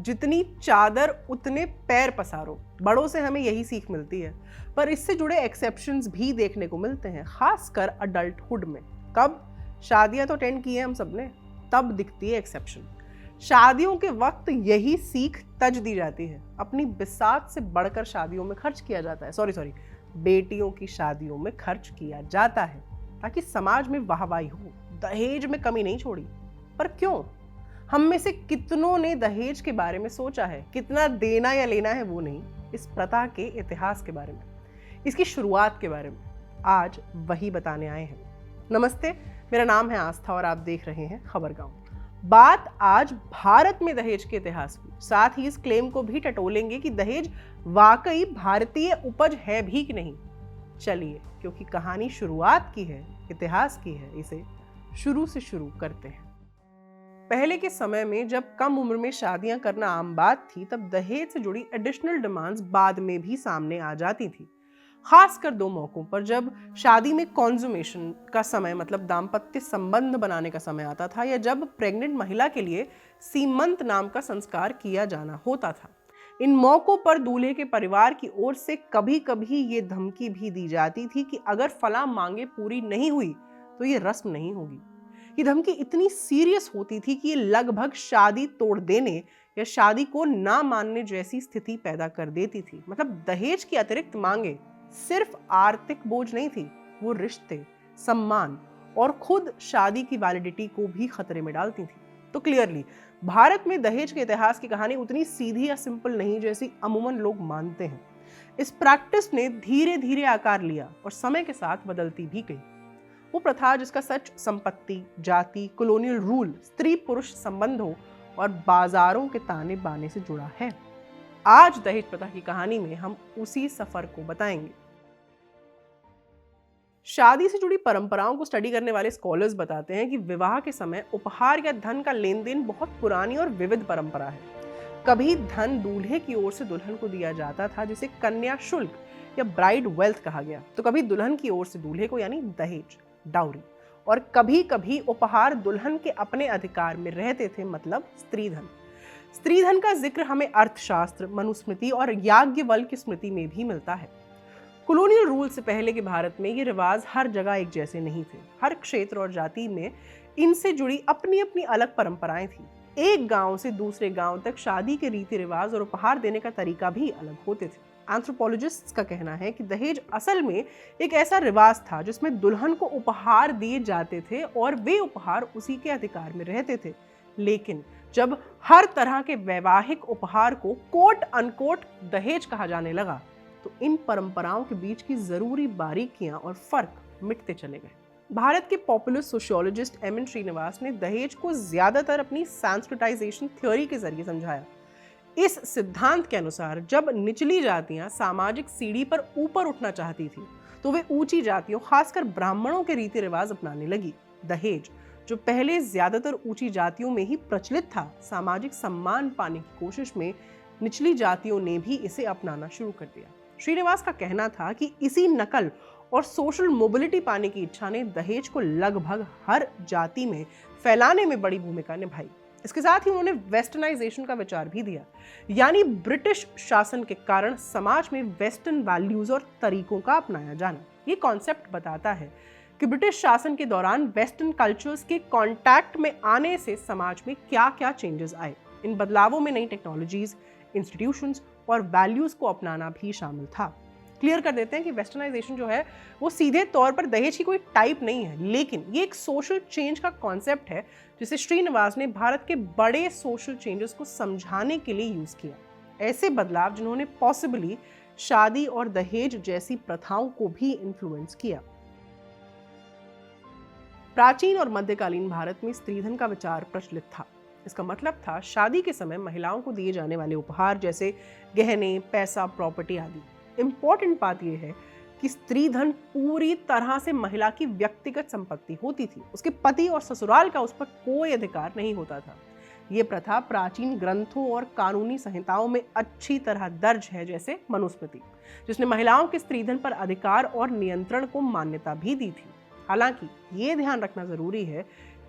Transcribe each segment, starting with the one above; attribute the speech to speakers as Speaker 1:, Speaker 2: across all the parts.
Speaker 1: जितनी चादर उतने पैर पसारो। बड़ों से हमें यही सीख मिलती है, पर इससे जुड़े एक्सेप्शंस भी देखने को मिलते हैं, खासकर अडल्टहुड में। कब? शादियां तो अटेंड की है हम सबने, तब दिखती है एक्सेप्शन। शादियों के वक्त यही सीख तज दी जाती है। अपनी बिसात से बढ़कर शादियों में खर्च किया जाता है, सॉरी बेटियों की शादियों में खर्च किया जाता है ताकि समाज में वाहवाही हो। दहेज में कमी नहीं छोड़ी। पर क्यों? हम में से कितनों ने दहेज के बारे में सोचा है? कितना देना या लेना है वो नहीं, इस प्रथा के इतिहास के बारे में, इसकी शुरुआत के बारे में आज वही बताने आए हैं। नमस्ते, मेरा नाम है आस्था और आप देख रहे हैं खबरगांव। बात आज भारत में दहेज के इतिहास की, साथ ही इस क्लेम को भी टटोलेंगे कि दहेज वाकई भारतीय उपज है भी कि नहीं। चलिए, क्योंकि कहानी शुरुआत की है, इतिहास की है, इसे शुरू से शुरू करते हैं। पहले के समय में जब कम उम्र में शादियां करना आम बात थी, तब दहेज से जुड़ी एडिशनल डिमांड्स बाद में भी सामने आ जाती थी। खासकर दो मौकों पर, जब शादी में कॉन्जुमेशन का समय मतलब दाम्पत्य संबंध बनाने का समय आता था, या जब प्रेग्नेंट महिला के लिए सीमंत नाम का संस्कार किया जाना होता था। इन मौकों पर दूल्हे के परिवार की ओर से कभी कभी ये धमकी भी दी जाती थी कि अगर फला मांगे पूरी नहीं हुई तो ये रस्म नहीं होगी। ये धमकी इतनी सीरियस होती थी कि ये लगभग शादी तोड़ देने या शादी को ना मानने जैसी स्थिति पैदा कर देती थी। मतलब दहेज की अतिरिक्त मांगे सिर्फ आर्थिक बोझ नहीं थी, वो रिश्ते, सम्मान और खुद शादी की वैलिडिटी को भी खतरे में डालती थी। तो क्लियरली भारत में दहेज के इतिहास की कहानी उतनी सीधी या सिंपल नहीं जैसी अमूमन लोग मानते हैं। इस प्रैक्टिस ने धीरे धीरे आकार लिया और समय के साथ बदलती भी गई। वो प्रथा जिसका सच संपत्ति, जाति, कॉलोनियल रूल, स्त्री पुरुष संबंधों और बाजारों के ताने बाने से जुड़ा है। आज दहेज प्रथा की कहानी में हम उसी सफर को बताएंगे। शादी से जुड़ी परंपराओं को स्टडी करने वाले स्कॉलर्स बताते हैं कि विवाह के समय उपहार या धन का लेन देन बहुत पुरानी और विविध परंपरा है। कभी धन दूल्हे की ओर से दुल्हन को दिया जाता था, जिसे कन्या शुल्क या ब्राइड वेल्थ कहा गया, तो कभी दुल्हन की ओर से दूल्हे को, यानी दहेज, डाउरी, और कभी कभी उपहार दुल्हन के अपने अधिकार में रहते थे, मतलब स्त्रीधन। स्त्रीधन का जिक्र हमें अर्थशास्त्र, मनुस्मृति और याज्ञवल्क्य की स्मृति में भी मिलता है। कॉलोनियल रूल से पहले के भारत में ये रिवाज हर जगह एक जैसे नहीं थे। हर क्षेत्र और जाति में इनसे जुड़ी अपनी अपनी अलग परंपराएं थी। एक गांव से दूसरे गांव तक शादी के रीति रिवाज और उपहार देने का तरीका भी अलग होते थे। एंथ्रोपोलॉजिस्ट्स का कहना है कि दहेज असल में एक ऐसा रिवाज था जिसमें दुल्हन को उपहार दिए जाते थे और वे उपहार उसी के अधिकार में रहते थे। लेकिन जब हर तरह के वैवाहिक उपहार को कोट अनकोट दहेज कहा जाने लगा, तो इन परंपराओं के बीच की जरूरी बारीकियां और फर्क मिटते चले गए। भारत के popular sociologist M N Srinivas ने दहेज को ज्यादातर अपनी संस्कृताइजेशन थ्योरी के जरिए समझाया। इस सिद्धांत के अनुसार जब निचली जातियां सामाजिक सीढ़ी पर ऊपर उठना चाहती थी, तो वे ऊंची जातियों, खासकर ब्राह्मणों के रीति रिवाज अपनाने लगी। दहेज, जो पहले ज्यादातर ऊंची जातियों में ही प्रचलित था, सामाजिक सम्मान पाने की कोशिश में निचली जातियों ने भी इसे अपनाना शुरू कर दिया। श्रीनिवास का कहना था कि इसी नकल और सोशल मोबिलिटी पाने की इच्छा ने दहेज को लगभग हर जाति में फैलाने में बड़ी भूमिका निभाई। इसके साथ ही उन्होंने वेस्टर्नाइजेशन का विचार भी दिया, यानी ब्रिटिश शासन के कारण समाज में वेस्टर्न वैल्यूज और तरीकों का अपनाया जाना। ये कॉन्सेप्ट बताता है कि ब्रिटिश शासन के दौरान वेस्टर्न कल्चर्स के कांटेक्ट में आने से समाज में क्या क्या चेंजेस आए। इन बदलावों में नई टेक्नोलॉजीज, इंस्टीट्यूशंस और वैल्यूज को अपनाना भी शामिल था। क्लियर कर देते हैं कि वेस्टर्नाइजेशन जो है वो सीधे तौर पर दहेज की कोई टाइप नहीं है, लेकिन ये एक सोशल चेंज का कॉन्सेप्ट है जिसे श्रीनिवास ने भारत के बड़े सोशल चेंजेस को समझाने के लिए यूज किया। ऐसे बदलाव जिन्होंने पॉसिबली शादी और दहेज जैसी प्रथाओं को भी इन्फ्लुएंस किया। प्राचीन और मध्यकालीन भारत में स्त्रीधन का विचार प्रचलित था। इसका मतलब था शादी के समय महिलाओं को दिए जाने वाले उपहार जैसे गहने, पैसा, प्रॉपर्टी आदि। इंपॉर्टेंट बात यह है कि स्त्रीधन पूरी तरह से महिला की व्यक्तिगत संपत्ति होती थी। उसके पति और ससुराल का उस पर कोई अधिकार नहीं होता था। ये प्रथा प्राचीन ग्रंथों और कानूनी संहिताओं में अच्छी तरह दर्ज है, जैसे मनुस्मृति, जिसने महिलाओं के स्त्रीधन पर अधिकार और नियंत्रण को मान्यता भी दी थी। हालांकि ये ध्यान रखना जरूरी है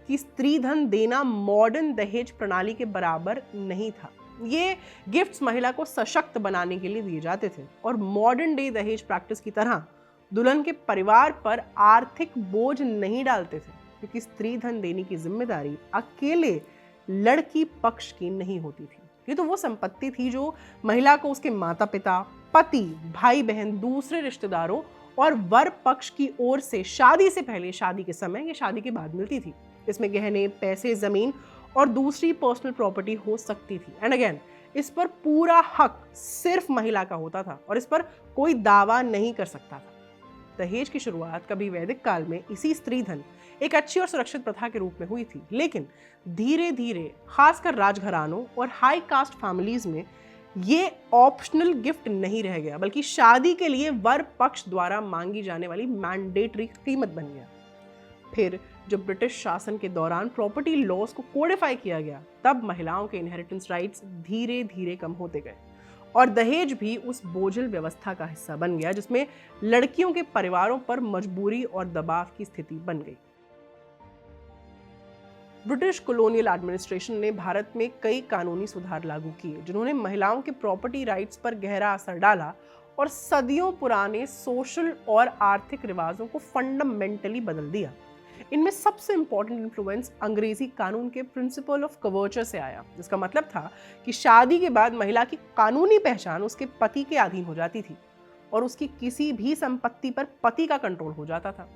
Speaker 1: कि स्त्रीधन देना मॉडर्न दहेज प्रणाली के बराबर नहीं था। ये गिफ्ट्स महिला को सशक्त बनाने के लिए दिए जाते थे और मॉडर्न डे दहेज प्रैक्टिस की तरह दुल्हन के परिवार पर आर्थिक बोझ नहीं डालते थे, क्योंकि स्त्री धन देने की जिम्मेदारी अकेले लड़की पक्ष की नहीं होती थी। ये तो वो संपत्ति थी जो महिला को उसके माता पिता, पति, भाई बहन, दूसरे रिश्तेदारों और वर पक्ष की ओर से शादी से पहले, शादी के समय या शादी के बाद मिलती थी। इसमें गहने, पैसे, जमीन और दूसरी पर्सनल प्रॉपर्टी हो सकती थी। एंड अगेन, इस पर पूरा हक सिर्फ महिला का होता था और इस पर कोई दावा नहीं कर सकता था। दहेज की शुरुआत कभी वैदिक काल में इसी स्त्री धन एक अच्छी और सुरक्षित प्रथा के रूप में हुई थी, लेकिन धीरे धीरे खासकर राजघरानों और हाई कास्ट फैमिलीज में ये ऑप्शनल गिफ्ट नहीं रह गया, बल्कि शादी के लिए वर पक्ष द्वारा मांगी जाने वाली मैंडेटरी कीमत बन गया। फिर जब ब्रिटिश शासन के दौरान प्रॉपर्टी लॉज को कोडिफाई किया गया, तब महिलाओं के इनहेरिटेंस राइट्स धीरे धीरे कम होते गए और दहेज भी उस बोझिल व्यवस्था का हिस्सा बन गया जिसमें लड़कियों के परिवारों पर मजबूरी और दबाव की स्थिति बन गई। ब्रिटिश कॉलोनियल एडमिनिस्ट्रेशन ने भारत में कई कानूनी सुधार लागू किए जिन्होंने महिलाओं के प्रॉपर्टी राइट्स पर गहरा असर डाला और सदियों पुराने सोशल और आर्थिक रिवाजों को फंडामेंटली बदल दिया। इनमें सबसे इंपॉर्टेंट इन्फ्लुएंस अंग्रेजी कानून के प्रिंसिपल ऑफ कवर्चर से आया, जिसका मतलब था कि शादी के बाद महिला की कानूनी पहचान उसके पति के अधीन हो जाती थी और उसकी किसी भी संपत्ति पर पति का कंट्रोल हो जाता था।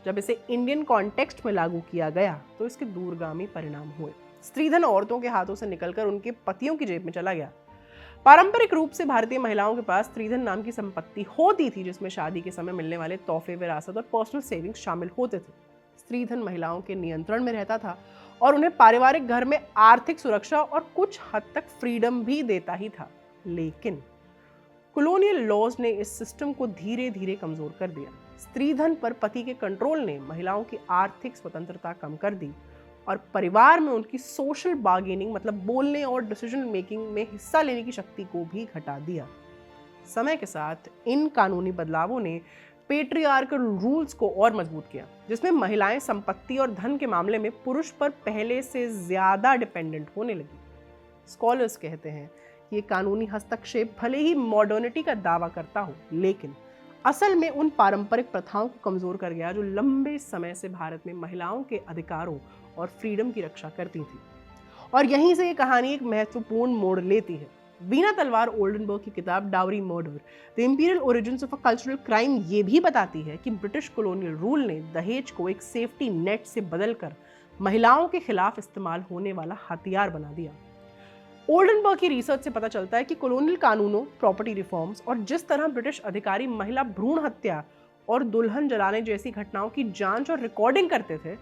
Speaker 1: जब इसे इंडियन कॉन्टेक्स्ट में लागू किया गया तो इसके दूरगामी परिणाम हुए। स्त्रीधन औरतों के हाथों से निकलकर उनके पतियों की जेब में चला गया। पारंपरिक रूप से भारतीय महिलाओं के पास स्त्रीधन नाम की संपत्ति होती थी, जिसमें शादी के समय मिलने वाले तोहफे, विरासत और पर्सनल सेविंग्स शामिल होते थे। स्त्रीधन महिलाओं के नियंत्रण में रहता था और उन्हें पारिवारिक घर में आर्थिक सुरक्षा और कुछ हद तक फ्रीडम भी देता ही था। लेकिन कॉलोनियल लॉज ने इस सिस्टम को धीरे धीरे कमजोर कर दिया। स्त्रीधन पर पति के कंट्रोल ने महिलाओं की आर्थिक स्वतंत्रता कम कर दी और परिवार में उनकी सोशल बार्गेनिंग, मतलब बोलने और डिसीजन मेकिंग में हिस्सा लेने की शक्ति को भी घटा दिया। समय के साथ इन कानूनी बदलावों ने पेट्रियार्कल रूल्स को और मजबूत किया, जिसमें महिलाएं संपत्ति और धन के मामले में पुरुष पर पहले से ज्यादा डिपेंडेंट होने लगी। स्कॉलर्स कहते हैं कि ये कानूनी हस्तक्षेप भले ही मॉडर्निटी का दावा करता हो, लेकिन असल में उन पारंपरिक प्रथाओं को कमजोर कर गया जो लंबे समय से भारत में महिलाओं के अधिकारों और फ्रीडम की रक्षा करती थी। और यहीं से ये कहानी एक महत्वपूर्ण मोड़ लेती है। वीना तलवार ओल्डनबर्ग की किताब dowry murder, the imperial origins of a cultural crime ये भी बताती है कि ब्रिटिश कॉलोनियल रूल ने दहेज को एक सेफ्टी नेट से बदलकर महिलाओं के खिलाफ इस्तेमाल होने वाला हथियार बना दिया। ओल्डनबर्ग की रिसर्च से पता चलता है कि कॉलोनियल कानूनों, प्रॉपर्टी रिफॉर्म्स और जिस तरह ब्रिटिश अधिकारी महिला भ्रूण हत्या और दुल्हन जलाने जैसी घटनाओं की जांच और रिकॉर्डिंग करते थे,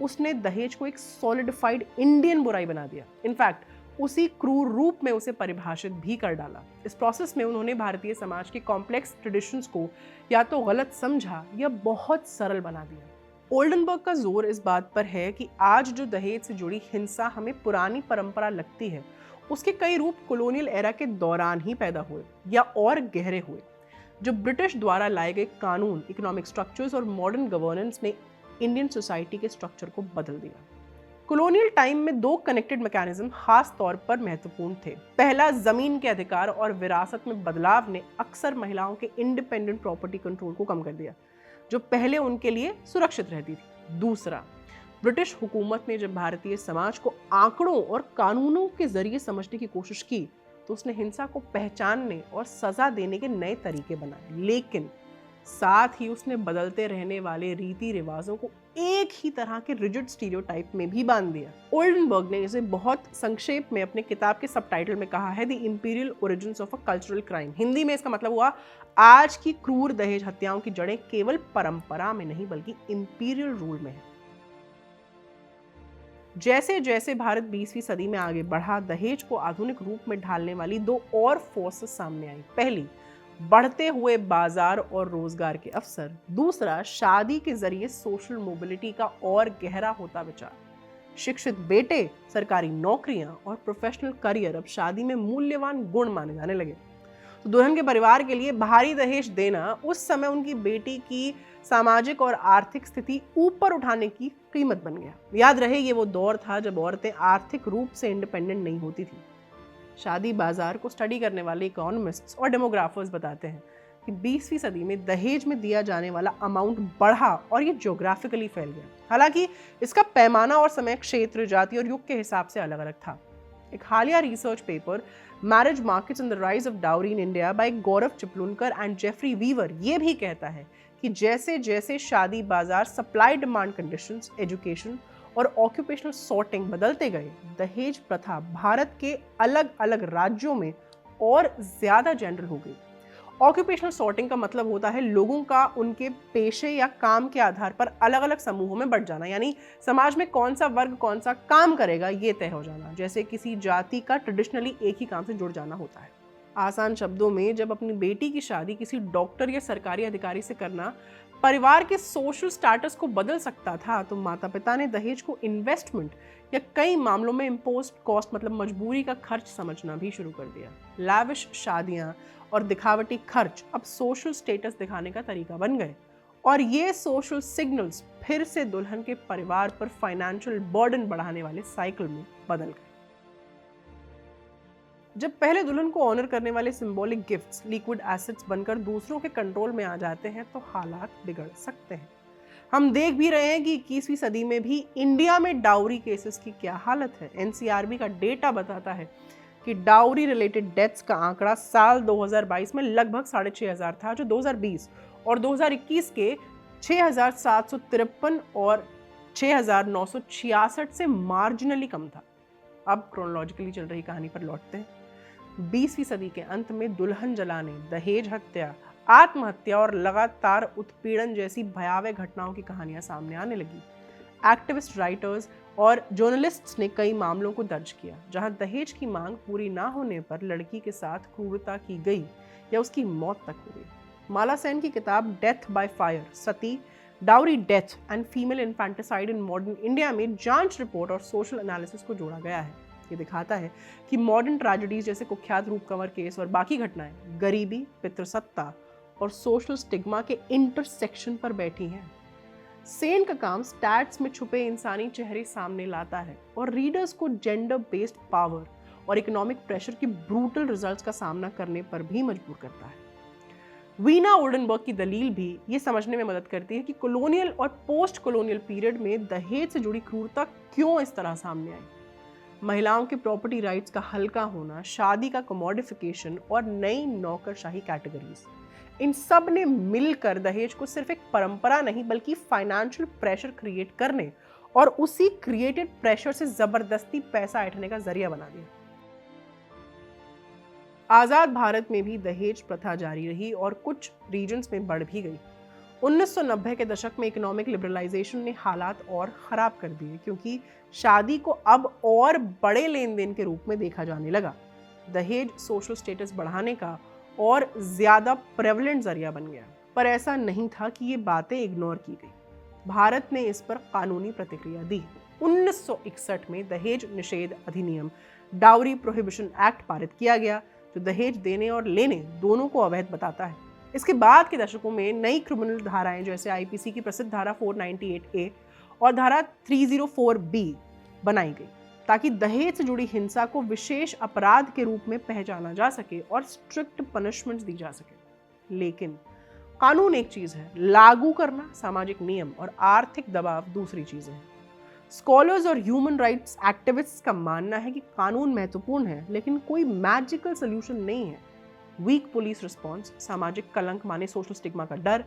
Speaker 1: उसने दहेज को एक सॉलिडिफाइड इंडियन बुराई बना दिया। इनफैक्ट उसी क्रूर रूप में उसे परिभाषित भी कर डाला। इस प्रोसेस में उन्होंने भारतीय समाज के कॉम्प्लेक्स ट्रेडिशंस को या तो गलत समझा या बहुत सरल बना दिया। ओल्डनबर्ग का जोर इस बात पर है कि आज जो दहेज से जुड़ी हिंसा हमें पुरानी परंपरा लगती है, उसके कई रूप कॉलोनियल एरा के दौरान ही पैदा हुए या और गहरे हुए। जो ब्रिटिश द्वारा लाए गए कानून, इकोनॉमिक स्ट्रक्चर्स और मॉडर्न गवर्नेंस ने इंडियन सोसाइटी के स्ट्रक्चर को बदल दिया। कॉलोनियल टाइम में दो कनेक्टेड मैकेनिज्म खास तौर पर महत्वपूर्ण थे। पहला, जमीन के अधिकार और विरासत में बदलाव ने अक्सर महिलाओं के इंडिपेंडेंट प्रॉपर्टी कंट्रोल को कम कर दिया, जो पहले उनके लिए सुरक्षित रहती थी। दूसरा, ब्रिटिश हुकूमत ने जब भारतीय समाज को आंकड़ों और कानूनों के जरिए समझने की कोशिश की, तो उसने हिंसा को पहचानने और सजा देने के नए तरीके बनाए, लेकिन साथ ही उसने बदलते रहने वाले रीति रिवाजों को एक ही तरह के रिजिड स्टीरियोटाइप में भी बांध दिया। ओल्डनबर्ग ने इसे बहुत संक्षेप में अपने किताब के सबटाइटल में कहा है, the imperial origins of a cultural crime. Hindi में इसका मतलब हुआ, आज की क्रूर दहेज हत्याओं की जड़ें केवल परंपरा में नहीं बल्कि इंपीरियल रूल में है। जैसे जैसे भारत 20वीं सदी में आगे बढ़ा, दहेज को आधुनिक रूप में ढालने वाली दो और फोर्सेस सामने आई। पहली, बढ़ते हुए बाजार और रोजगार के अवसर। दूसरा, शादी के जरिए सोशल मोबिलिटी का और गहरा होता विचार। शिक्षित बेटे, सरकारी नौकरियां और प्रोफेशनल करियर अब शादी में मूल्यवान गुण माने जाने लगे। तो दुल्हन के परिवार के लिए भारी दहेज देना उस समय उनकी बेटी की सामाजिक और आर्थिक स्थिति ऊपर उठाने की कीमत बन गया। याद रहे, ये वो दौर था जब औरतें आर्थिक रूप से इंडिपेंडेंट नहीं होती थी। शादी बाजार को स्टडी करने वाले इकोनॉमिस्ट्स और डेमोग्राफर्स बताते हैं कि 20वीं सदी में दहेज में दिया जाने वाला अमाउंट बढ़ा और ये ज्योग्राफिकली फैल गया। हालांकि इसका पैमाना और समय, क्षेत्र, जाति और युग के हिसाब से अलग अलग था। एक हालिया research paper marriage markets and the rise of dowry in India by Gaurav Chiplunkar and Jeffrey Weaver ये भी कहता है कि जैसे जैसे शादी बाजार, सप्लाई डिमांड कंडीशंस, एजुकेशन और ऑक्यूपेशनल सॉर्टिंग बदलते गए, दहेज प्रथा भारत के अलग अलग राज्यों में और ज्यादा जनरल हो गई। ऑक्यूपेशनल सॉर्टिंग का मतलब होता है लोगों का उनके पेशे या काम के आधार पर अलग अलग समूहों में बंट जाना, यानी समाज में कौन सा वर्ग कौन सा काम करेगा ये तय हो जाना। जैसे किसी जाति का ट्रेडिशनली एक ही काम से जुड़ जाना होता है। आसान शब्दों में, जब अपनी बेटी की शादी किसी डॉक्टर या सरकारी अधिकारी से करना परिवार के सोशल स्टेटस को बदल सकता था, तो माता पिता ने दहेज को इन्वेस्टमेंट या कई मामलों में इम्पोज्ड कॉस्ट मतलब मजबूरी का खर्च समझना भी शुरू कर दिया। लैविश शादियां और दिखावटी खर्च अब सोशल स्टेटस दिखाने का तरीका बन गए और ये सोशल सिग्नल्स फिर से दुल्हन के परिवार पर फाइनेंशियल बर्डन बढ़ाने वाले साइकिल में बदल गए। जब पहले दुल्हन को ऑनर करने वाले सिंबॉलिक गिफ्ट्स लिक्विड एसेट्स बनकर दूसरों के कंट्रोल में आ जाते हैं तो हालात बिगड़ सकते हैं। हम देख भी रहे हैं कि 21वीं सदी में भी इंडिया में डाउरी केसेस की क्या हालत है। एनसीआरबी का डेटा बताता है कि डाउरी रिलेटेड डेथ्स का आंकड़ा साल 2022 में लगभग 6,500 था, जो 2020 और 2021 के 6,753 और 6,966 से मार्जिनली कम था। अब क्रोनोलॉजिकली चल रही कहानी पर लौटते हैं। 20वीं सदी के अंत में दुल्हन जलाने, दहेज हत्या, आत्महत्या और लगातार उत्पीड़न जैसी भयावह घटनाओं की कहानियां सामने आने लगी। एक्टिविस्ट, राइटर्स और जर्नलिस्ट्स ने कई मामलों को दर्ज किया जहां दहेज की मांग पूरी ना होने पर लड़की के साथ क्रूरता की गई या उसकी मौत तक हो गई। माला सेन की किताब death by fire, Sati, dowry death and female infanticide in modern India में जांच रिपोर्ट और सोशल एनालिसिस को जोड़ा गया है। ये दिखाता है कि मॉडर्न ट्रेजेडीज जैसे कुख्यात रूप कंवर केस और बाकी घटनाएं गरीबी, पितृसत्ता और सोशल स्टिग्मा के इंटरसेक्शन पर बैठी हैं। सेन का काम स्टैट्स में छुपे इंसानी चेहरे सामने लाता है और रीडर्स को जेंडर बेस्ड पावर और इकोनॉमिक प्रेशर की ब्रूटल रिजल्ट्स का सामना करने पर भी मजबूर करता है। वीना ओल्डनबर्ग की दलील भी ये समझने में मदद करती है कि कॉलोनियल और पोस्ट कॉलोनियल पीरियड में दहेज से जुड़ी क्रूरता क्यों इस तरह सामने आई। महिलाओं के प्रॉपर्टी राइट्स का हल्का होना, शादी का कमोडिफिकेशन और नई नौकरशाही कैटेगरीज, इन सब ने मिलकर दहेज को सिर्फ एक परंपरा नहीं बल्कि फाइनेंशियल प्रेशर क्रिएट करने और उसी क्रिएटेड प्रेशर से जबरदस्ती पैसा ऐंठने का जरिया बना दिया। आजाद भारत में भी दहेज प्रथा जारी रही और कुछ रीजन्स में बढ़ भी गई। 1990 के दशक में इकोनॉमिक लिबरलाइजेशन ने हालात और खराब कर दिए क्योंकि शादी को अब और बड़े लेन देन के रूप में देखा जाने लगा। दहेज सोशल स्टेटस बढ़ाने का और ज्यादा प्रेवलेंट जरिया बन गया। पर ऐसा नहीं था कि ये बातें इग्नोर की गई। भारत ने इस पर कानूनी प्रतिक्रिया दी। 1961 में दहेज निषेध अधिनियम, डाउरी प्रोहिबिशन एक्ट पारित किया गया, जो दहेज देने और लेने दोनों को अवैध बताता है। इसके बाद के दशकों में नई क्रिमिनल धाराएं जैसे आईपीसी की प्रसिद्ध धारा 498A और धारा 304B बनाई गई ताकि दहेज से जुड़ी हिंसा को विशेष अपराध के रूप में पहचाना जा सके और स्ट्रिक्ट पनिशमेंट्स दी जा सके। लेकिन कानून एक चीज है, लागू करना, सामाजिक नियम और आर्थिक दबाव दूसरी चीजें हैं। स्कॉलर्स और ह्यूमन राइट्स एक्टिविस्ट्स का मानना है कि कानून महत्वपूर्ण है लेकिन कोई मैजिकल सोल्यूशन नहीं है। वीक पुलिस रिस्पॉन्स, सामाजिक कलंक माने सोशल स्टिग्मा का डर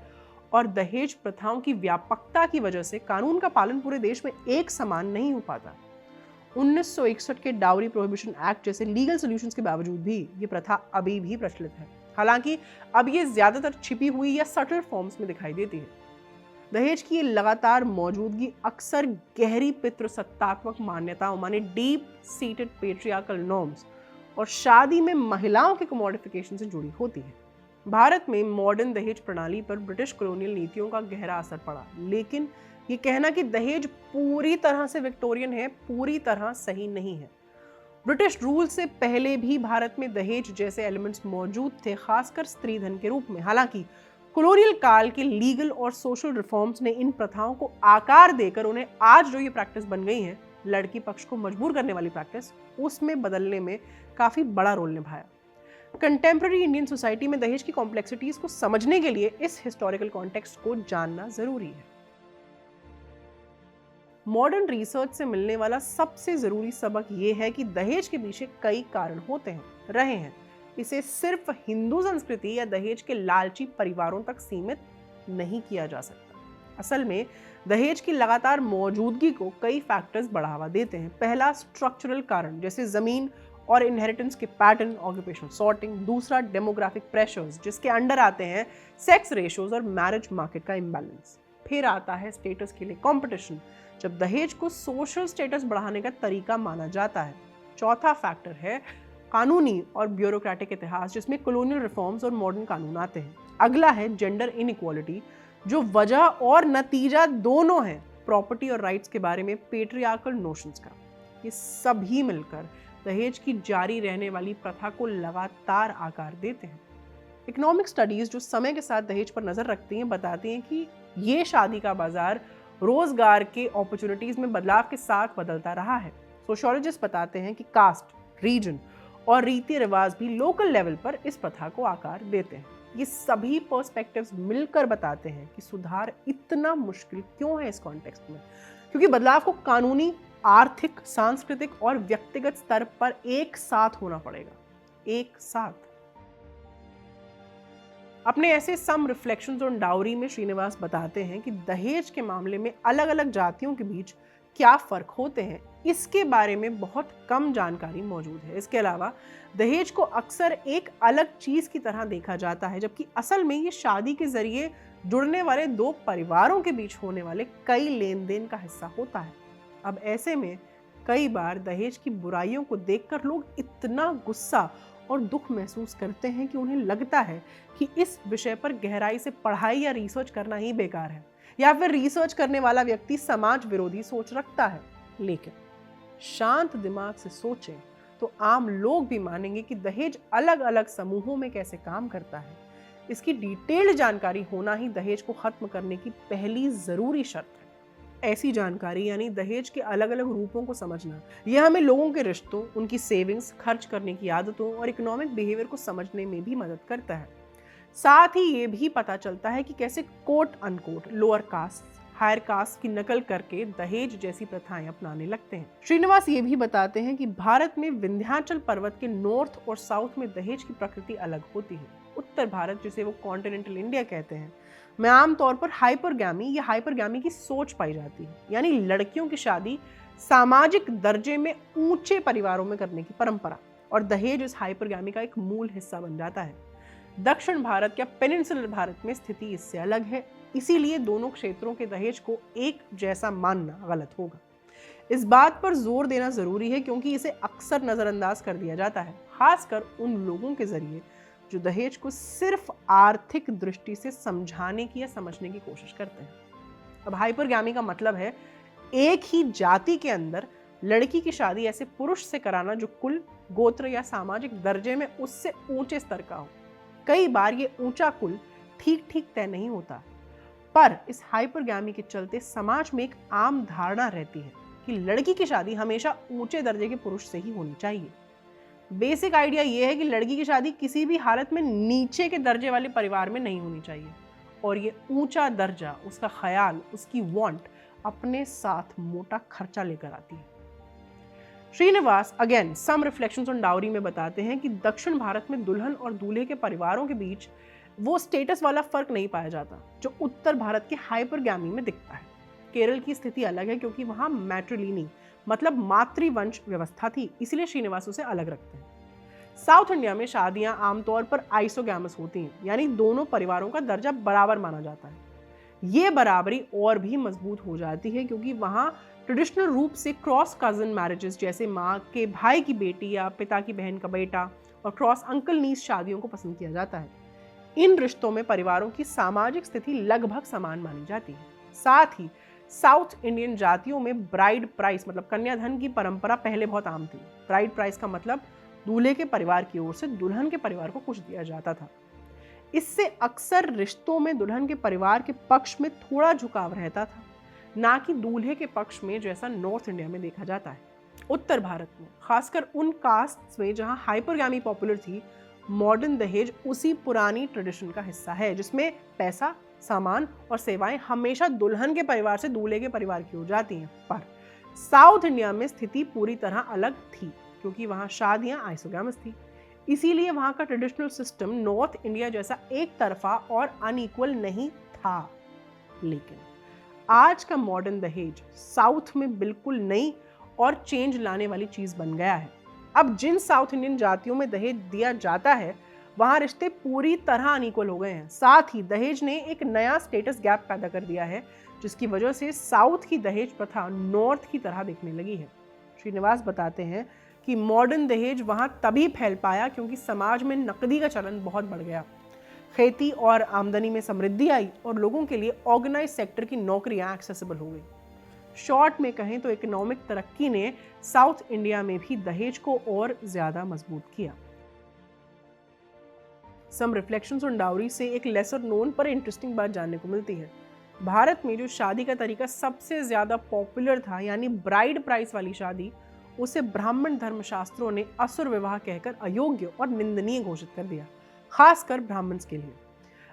Speaker 1: और दहेज प्रथाओं की व्यापकता की वजह से कानून का पालन पूरे देश में एक समान नहीं हो पाता। 1961 के डाउरी प्रोहिबिशन एक्ट जैसे लीगल सॉल्यूशंस के बावजूद भी ये प्रथा अभी भी प्रचलित है। हालांकि अब ये ज्यादातर छिपी हुई या सटल फॉर्म्स में दिखाई देती है। दहेज की ये लगातार मौजूदगी अक्सर गहरी पितृसत्तात्मक मान्यताओं माने डीप सीटेड पेट्रियार्कल नॉर्म्स और शादी में महिलाओं के कमोडिफिकेशन से जुड़ी होती है। भारत में मॉडर्न दहेज प्रणाली पर ब्रिटिश कॉलोनियल नीतियों का गहरा असर पड़ा, लेकिन ये कहना कि दहेज पूरी तरह से विक्टोरियन है पूरी तरह सही नहीं है। ब्रिटिश रूल से पहले भी भारत में दहेज जैसे एलिमेंट्स मौजूद थे, खासकर स्त्री धन के रूप में। हालांकि कॉलोनियल काल के लीगल और सोशल रिफॉर्म्स ने इन प्रथाओं को आकार देकर उन्हें आज जो ये प्रैक्टिस बन गई है लड़की पक्ष को मजबूर करने वाली प्रैक्टिस, उसमें बदलने में काफी बड़ा रोल निभाया। कंटेम्प्रेरी इंडियन सोसाइटी में दहेज की कॉम्प्लेक्सिटीज को समझने के लिए इस हिस्टोरिकल कॉन्टेक्स्ट को जानना जरूरी है। मॉडर्न रिसर्च से मिलने वाला सबसे जरूरी सबक यह है कि दहेज के पीछे कई कारण रहे हैं। इसे सिर्फ हिंदू संस्कृति या दहेज के लालची परिवारों तक सीमित नहीं किया जा सकता। असल में दहेज की लगातार मौजूदगी को कई फैक्टर्स बढ़ावा देते हैं। पहला, स्ट्रक्चरल कारण जैसे जमीन और इनहेरिटेंस के पैटर्न, ऑक्यूपेशनल सॉर्टिंग। दूसरा, डेमोग्राफिक प्रेशर्स जिसके अंडर आते हैं सेक्स रेशियोज और मैरिज मार्केट का इम्बैलेंस। फिर आता है स्टेटस के लिए कंपटीशन, जब दहेज को सोशल स्टेटस बढ़ाने का तरीका माना जाता है। चौथा फैक्टर है कानूनी और ब्यूरोक्रेटिक इतिहास, जिसमें कॉलोनियल रिफॉर्म्स और मॉडर्न कानून आते हैं। अगला है जेंडर इनइक्वालिटी, जो वजह और नतीजा दोनों है प्रॉपर्टी और राइट्स के बारे में पेट्रियार्कल नोशंस का। ये सभी मिलकर दहेज की जारी रहने वाली प्रथा को लगातार आकार देते हैं। इकोनॉमिक स्टडीज जो समय के साथ दहेज पर नजर रखती हैं बताती हैं कि ये शादी का बाजार रोजगार के अपॉर्चुनिटीज में बदलाव के साथ बदलता रहा है। सोशियोलॉजिस्ट बताते हैं कि कास्ट, रीजन और रीति रिवाज भी लोकल लेवल पर इस प्रथा को आकार देते हैं। ये सभी पर्सपेक्टिव्स मिलकर बताते हैं कि सुधार इतना मुश्किल क्यों है इस कॉन्टेक्स्ट में, क्योंकि बदलाव को कानूनी, आर्थिक, सांस्कृतिक और व्यक्तिगत स्तर पर एक साथ होना पड़ेगा, एक साथ। अपने ऐसे सम रिफ्लेक्शंस ऑन डाउरी में श्रीनिवास बताते हैं कि दहेज के मामले में अलग अलग जातियों के बीच क्या फर्क होते हैं, इसके बारे में बहुत कम जानकारी मौजूद है। इसके अलावा दहेज को अक्सर एक अलग चीज की तरह देखा जाता है, जबकि असल में ये शादी के जरिए जुड़ने वाले दो परिवारों के बीच होने वाले कई लेन देन का हिस्सा होता है। अब ऐसे में कई बार दहेज की बुराइयों को देखकर लोग इतना गुस्सा और दुख महसूस करते हैं कि उन्हें लगता है कि इस विषय पर गहराई से पढ़ाई या रिसर्च करना ही बेकार है, या फिर रिसर्च करने वाला व्यक्ति समाज विरोधी सोच रखता है। लेकिन शांत दिमाग से सोचें तो आम लोग भी मानेंगे कि दहेज अलग अलग समूहों में कैसे काम करता है। इसकी डिटेल्ड जानकारी होना ही दहेज को खत्म करने की पहली जरूरी शर्त है। ऐसी जानकारी यानी दहेज के अलग अलग रूपों को समझना, यह हमें लोगों के रिश्तों, उनकी सेविंग्स, खर्च करने की आदतों और इकोनॉमिक बिहेवियर को समझने में भी मदद करता है। साथ ही ये भी पता चलता है कि कैसे quote unquote lower caste higher caste की नकल करके दहेज जैसी प्रथाएं अपनाने लगते हैं। श्रीनिवास ये भी बताते हैं कि भारत में विंध्याचल पर्वत के नॉर्थ और साउथ में दहेज की प्रकृति अलग होती है। उत्तर भारत, जिसे वो कॉन्टिनेंटल इंडिया कहते हैं, में आमतौर पर हाइपरगैमी या हाइपरगैमी की सोच पाई जाती है, यानी लड़कियों की शादी सामाजिक दर्जे में ऊंचे परिवारों में करने की परंपरा, और दहेज इस हाइपरगैमी का एक मूल हिस्सा बन जाता है। दक्षिण भारत या पेनिनसुलर भारत में स्थिति इससे अलग है, इसीलिए दोनों क्षेत्रों के दहेज को एक जैसा मानना गलत होगा। इस बात पर जोर देना जरूरी है क्योंकि इसे अक्सर नजरअंदाज कर दिया जाता है, खासकर उन लोगों के जरिए जो दहेज को सिर्फ आर्थिक दृष्टि से समझाने की या समझने की कोशिश करते हैं। अब हाइपरगैमी का मतलब है एक ही जाति के अंदर लड़की की शादी ऐसे पुरुष से कराना जो कुल, गोत्र या सामाजिक दर्जे में उससे ऊंचे स्तर का हो। कई बार ये ऊंचा कुल ठीक ठीक तय नहीं होता, पर इस हाइपरगैमी के चलते समाज में एक आम धारणा रहती है कि लड़की की शादी हमेशा ऊंचे दर्जे के पुरुष से ही होनी चाहिए। बेसिक आइडिया यह है कि लड़की की शादी किसी भी हालत में नीचे के दर्जे वाले परिवार में नहीं होनी चाहिए, और ये ऊंचा दर्जा, उसका ख्याल, उसकी वांट अपने साथ मोटा खर्चा लेकर आती है। Srinivas again some reflections on dowry में बताते हैं कि दक्षिण भारत में दुल्हन और दूल्हे के परिवारों के बीच वो स्टेटस वाला फर्क नहीं पाया जाता जो उत्तर भारत के हाइपरगैमी में दिखता है। केरल की स्थिति अलग है क्योंकि वहां मैट्रिलिनी मतलब मातृवंश व्यवस्था थी, इसलिए श्रीनिवास उसे अलग रखते हैं। साउथ इंडिया में शादियां आमतौर पर आइसोगैमस होती हैं, यानी दोनों परिवारों का दर्जा बराबर माना जाता है। ये बराबरी और भी मजबूत हो जाती है क्योंकि वहां ट्रेडिशनल रूप से क्रॉस कजन मैरिजेस, जैसे माँ के भाई की बेटी या पिता की बहन का बेटा, और क्रॉस अंकल नीस शादियों को पसंद किया जाता है। इन रिश्तों में परिवारों की सामाजिक स्थिति लगभग समान मानी जाती है। साथ ही साउथ इंडियन जातियों में ब्राइड प्राइस मतलब कन्याधन की परंपरा पहले बहुत आम थी। ब्राइड प्राइस का मतलब दूल्हे के परिवार की ओर से दुल्हन के परिवार को कुछ दिया जाता था। इससे अक्सर रिश्तों में दुल्हन के परिवार के पक्ष में थोड़ा झुकाव रहता था, ना कि दूल्हे के पक्ष में जैसा नॉर्थ इंडिया में देखा जाता है। उत्तर भारत में, खासकर उन कास्ट्स में जहां हाइपरगैमी पॉपुलर थी, मॉडर्न दहेज उसी पुरानी ट्रेडिशन का हिस्सा है जिसमें पैसा, सामान और सेवाएं हमेशा दुल्हन के परिवार से दूल्हे के परिवार की हो जाती हैं। पर साउथ इंडिया में स्थिति पूरी तरह अलग थी, क्योंकि वहां शादियां आइसोगैमस थी। इसीलिए वहां का ट्रेडिशनल सिस्टम नॉर्थ इंडिया जैसा एक तरफा और अनइक्वल नहीं था। लेकिन आज का मॉडर्न दहेज साउथ में बिल्कुल नई और चेंज लाने वाली चीज बन गया है। अब जिन साउथ इंडियन जातियों में दहेज दिया जाता है, वहां रिश्ते पूरी तरह अनइक्वल हो गए हैं। साथ ही दहेज ने एक नया स्टेटस गैप पैदा कर दिया है, जिसकी वजह से साउथ की दहेज प्रथा नॉर्थ की तरह दिखने लगी है। श्रीनिवास बताते हैं कि मॉडर्न दहेज वहां तभी फैल पाया क्योंकि समाज में नकदी का चलन बहुत बढ़ गया, खेती और आमदनी में समृद्धि आई और लोगों के लिए ऑर्गेनाइज सेक्टर की नौकरियां एक्सेसिबल हो गई। शॉर्ट में कहें तो इकोनॉमिक तरक्की ने साउथ इंडिया में भी दहेज को और ज्यादा मजबूत किया। सम रिफ्लेक्शंस ऑन डाउरी से एक लेसर नोन पर इंटरेस्टिंग बात जानने को मिलती है। भारत में जो शादी का तरीका सबसे ज्यादा पॉपुलर था, यानी ब्राइड प्राइस वाली शादी, उसे ब्राह्मण धर्मशास्त्रों ने असुर विवाह कहकर अयोग्य और निंदनीय घोषित कर दिया, खासकर ब्राह्मण्स के लिए।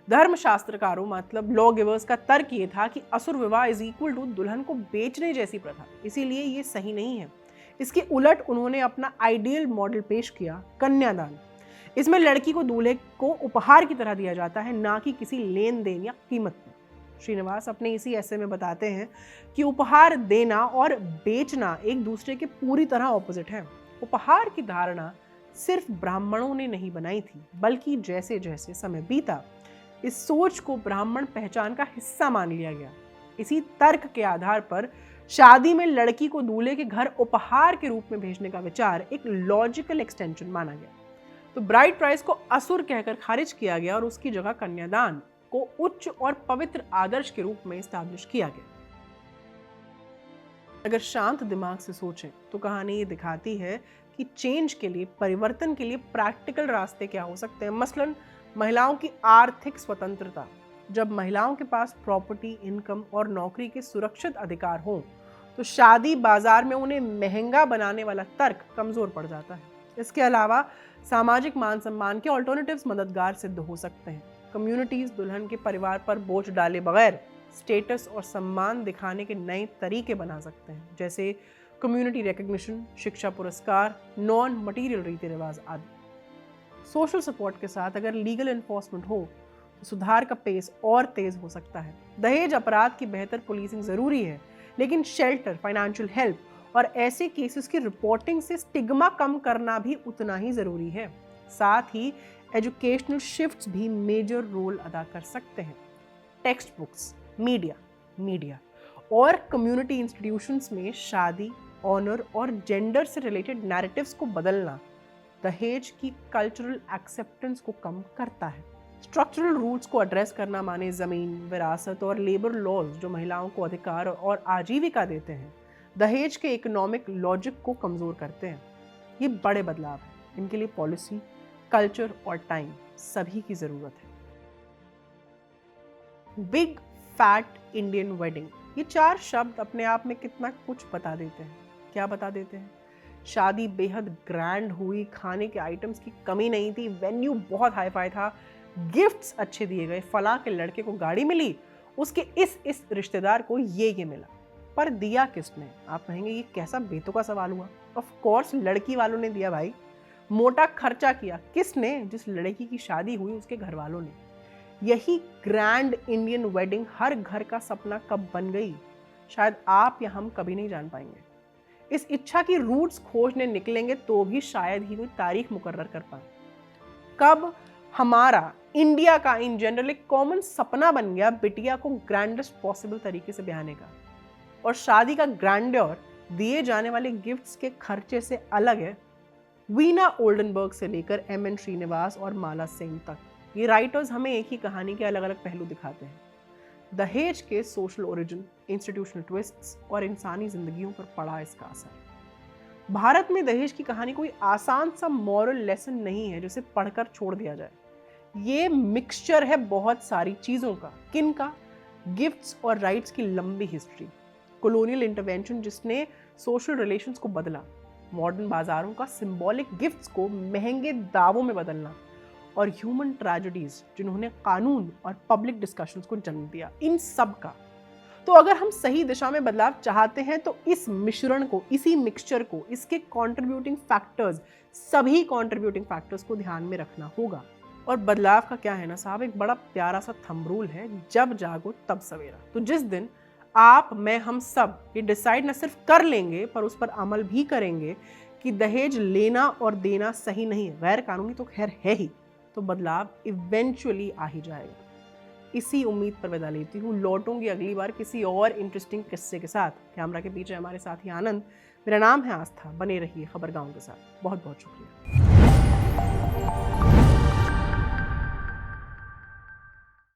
Speaker 1: धर्मशास्त्रकारों मतलब लॉ गिवर्स का तर्क ये था कि असुर विवाह इज इक्वल टू दुल्हन को बेचने जैसी प्रथा, इसीलिए ये सही नहीं है। इसके उलट उन्होंने अपना आइडियल मॉडल पेश किया, कन्यादान। इसमें लड़की को दूल्हे को उपहार की तरह दिया जाता है, ना कि किसी लेन देन या कीमत पर। श्रीनिवास अपने इसी ऐसे में बताते हैं कि उपहार देना और बेचना एक दूसरे के पूरी तरह ऑपोजिट है। उपहार की धारणा सिर्फ ब्राह्मणों ने नहीं बनाई थी, बल्कि जैसे जैसे समय बीता इस सोच को ब्राह्मण पहचान का हिस्सा मान लिया गया। इसी तर्क के आधार पर शादी में लड़की को दूल्हे के घर उपहार के रूप में भेजने का विचार एक लॉजिकल एक्सटेंशन माना गया। तो ब्राइड प्राइस को असुर कहकर खारिज किया गया और उसकी जगह कन्यादान को उच्च और पवित्र आदर्श के रूप में एस्टैब्लिश किया गया। अगर शांत दिमाग से सोचें तो कहानी ये दिखाती है कि चेंज के लिए, परिवर्तन के लिए प्रैक्टिकल रास्ते क्या हो सकते हैं। मसलन महिलाओं की आर्थिक स्वतंत्रता। जब महिलाओं के पास प्रॉपर्टी, इनकम और नौकरी के सुरक्षित अधिकार हों, तो शादी बाजार में उन्हें महंगा बनाने वाला तर्क कमजोर पड़ जाता है। इसके अलावा सामाजिक मान सम्मान के ऑल्टरनेटिव्स मददगार सिद्ध हो सकते हैं। कम्युनिटीज दुल्हन के परिवार पर बोझ डाले बगैर स्टेटस और सम्मान दिखाने के नए तरीके बना सकते हैं, जैसे कम्युनिटी रिकग्निशन, शिक्षा पुरस्कार, नॉन मटीरियल रीति रिवाज आदि। सोशल सपोर्ट के साथ अगर लीगल एनफोर्समेंट हो तो सुधार का पेस और तेज हो सकता है। दहेज अपराध की बेहतर पुलिसिंग जरूरी है, लेकिन शेल्टर, फाइनेंशियल हेल्प और ऐसे केसेस की रिपोर्टिंग से स्टिग्मा कम करना भी उतना ही जरूरी है। साथ ही एजुकेशनल शिफ्ट्स भी मेजर रोल अदा कर सकते हैं। टेक्स्ट बुक्स, मीडिया और कम्युनिटी इंस्टीट्यूशंस में शादी, ऑनर और जेंडर से रिलेटेड नैरेटिव्स को बदलना दहेज की कल्चरल एक्सेप्टेंस को कम करता है। स्ट्रक्चरल रूट्स को एड्रेस करना माने जमीन, विरासत और लेबर लॉज जो महिलाओं को अधिकार और आजीविका देते हैं, दहेज के इकोनॉमिक लॉजिक को कमजोर करते हैं। ये बड़े बदलाव हैं, इनके लिए पॉलिसी, कल्चर और टाइम सभी की जरूरत है। बिग फैट इंडियन वेडिंग, ये 4 शब्द अपने आप में कितना कुछ बता देते हैं। क्या बता देते हैं? शादी बेहद ग्रैंड हुई, खाने के आइटम्स की कमी नहीं थी, वेन्यू बहुत हाई फाई था, गिफ्ट्स अच्छे दिए गए, फला के लड़के को गाड़ी मिली, उसके इस रिश्तेदार को ये मिला। पर दिया किसने? आप कहेंगे ये कैसा बेतुका सवाल हुआ। ऑफ कोर्स लड़की वालों ने दिया भाई। मोटा खर्चा किया किसने? जिस लड़की की शादी हुई उसके घर वालों ने। यही ग्रैंड इंडियन वेडिंग हर घर का सपना कब बन गई, शायद आप या हम कभी नहीं जान पाएंगे। इस इच्छा की रूट्स खोजने निकलेंगे तो भी शायद ही कोई तारीख मुकर्रर कर पाए। कब हमारा इंडिया का इन जनरल एक कॉमन सपना बन गया बिटिया को ग्रैंडेस्ट पॉसिबल तरीके से ब्याहने का, और शादी का ग्रैंड्योर दिए जाने वाले गिफ्ट्स के खर्चे से अलग है। वीना ओल्डनबर्ग से लेकर एम.एन. श्रीनिवास और माला सेन तक ये राइटर्स हमें एक ही कहानी के अलग अलग पहलू दिखाते हैं। दहेज के सोशल ओरिजिन, इंस्टीट्यूशनल ट्विस्ट्स और इंसानी जिंदगियों पर पड़ा इसका असर। भारत में दहेज की कहानी कोई आसान सा मॉरल लेसन नहीं है जिसे पढ़कर छोड़ दिया जाए। ये मिक्सचर है बहुत सारी चीजों का। किन का? गिफ्ट्स और राइट्स की लंबी हिस्ट्री, कॉलोनियल इंटरवेंशन जिसने सोशल रिलेशंस को बदला, मॉडर्न बाजारों का सिंबॉलिक गिफ्ट्स को महंगे दावों में बदलना, और ह्यूमन ट्रेजेडीज जिन्होंने कानून और पब्लिक डिस्कशंस को जन्म दिया, इन सब का। तो अगर हम सही दिशा में बदलाव चाहते हैं तो इस मिश्रण को, इसी मिक्सचर को, इसके कंट्रीब्यूटिंग फैक्टर्स, सभी कंट्रीब्यूटिंग फैक्टर्स को ध्यान में रखना होगा। और बदलाव का क्या है ना साहब, एक बड़ा प्यारा सा थंब रूल है, जब जागो तब सवेरा। तो जिस दिन आप, मैं, हम सब ये डिसाइड न सिर्फ कर लेंगे पर उस पर अमल भी करेंगे कि दहेज लेना और देना सही नहीं है, गैर कानूनी तो खैर है ही, तो बदलाव इवेंचुअली आ ही जाएगा। इसी उम्मीद पर विदा लेती हूँ, लौटूंगी अगली बार किसी और इंटरेस्टिंग किस्से के साथ। कैमरा के पीछे हमारे साथी आनंद, मेरा नाम है आस्था। बने रहिए खबरगांव के साथ। बहुत बहुत शुक्रिया।